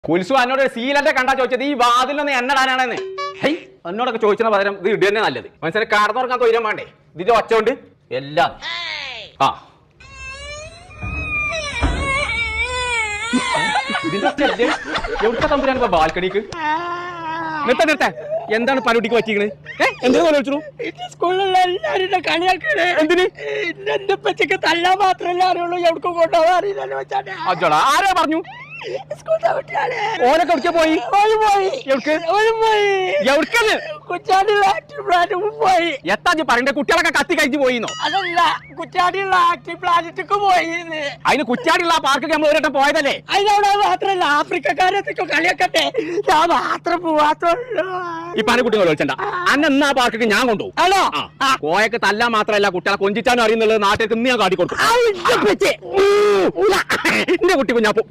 കുൽസു എന്നോട് സീലന്റെ കണ്ടാ ചോദിച്ചത് ഈ വാതിലൊന്ന് എണ്ണടാനാണെന്ന്. ഹൈ എന്നോടൊക്കെ ചോദിച്ചതിന് പകരം ഇത് ഇട തന്നെ നല്ലത്. മനസ്സിനെ കടന്നുറങ്ങാൻ തൊഴിലാൻ വേണ്ടേ? ഇതിന്റെ ഒച്ച കൊണ്ട് എല്ലാം ആ ഇതിന്റെ എവിടെ തമ്പുരാൻ ബാൽക്കണിക്ക് നിർത്ത എന്താണ് പനുട്ടിക്ക് പറ്റിക്കണ്? എന്തിനാ വിളിച്ചു? സ്കൂളിലുള്ള എല്ലാവരുടെ കളിയാക്കണേ. എന്തിന്? എന്റെ പച്ചക്ക് തല്ലാൻ മാത്രമല്ല അറിയുള്ളൂ, എവിടെ കൊണ്ടുപോകാൻ അറിയില്ലല്ലോ വെച്ചാ. അജോടാ ആരാ പറഞ്ഞു? സ്കൂളിലെ കുട്ടികളെ ഓനൊക്കെ എവിടേക്കാ പോയി? പോയി എവിടേക്ക്? പോയി എവിടേക്കത്? കുറ്റാടിയുള്ള ആക്റ്റീവ് പ്ലാന്റ് പോയി. എത്താ പറയണ്ടേ? കുട്ടികളൊക്കെ കത്തി കഴിച്ച് പോയിന്നോ? അതല്ല, കുറ്റാടിയുള്ള ആക്റ്റീവ് പ്ലാന്റേക്ക് പോയി. അതിന് കുറ്റാടിയുള്ള ആ പാർക്കൊക്കെ നമ്മൾ ഒരിട്ടം പോയതല്ലേ? അതിനവിടെ മാത്രല്ല, ആഫ്രിക്കക്കാരത്തേക്കോ കളിയാക്കട്ടെ, ഞാൻ മാത്രം പോവാത്തുള്ളൂ. ഈ പനക്കുട്ടികൾ വിളിച്ചണ്ട അന്ന ആ പാർക്കൊക്കെ ഞാൻ കൊണ്ടുപോകും. ഹലോ, കോയൊക്കെ തല്ലാൻ മാത്രല്ല കുട്ടികളെ കൊഞ്ചിച്ചാനും അറിയുന്നുള്ളത് നാട്ടിലേക്ക് ഇന്ന് ഞാൻ കാട്ടിക്കൊടുക്കും. എന്റെ കുട്ടി കുഞ്ഞാപ്പോ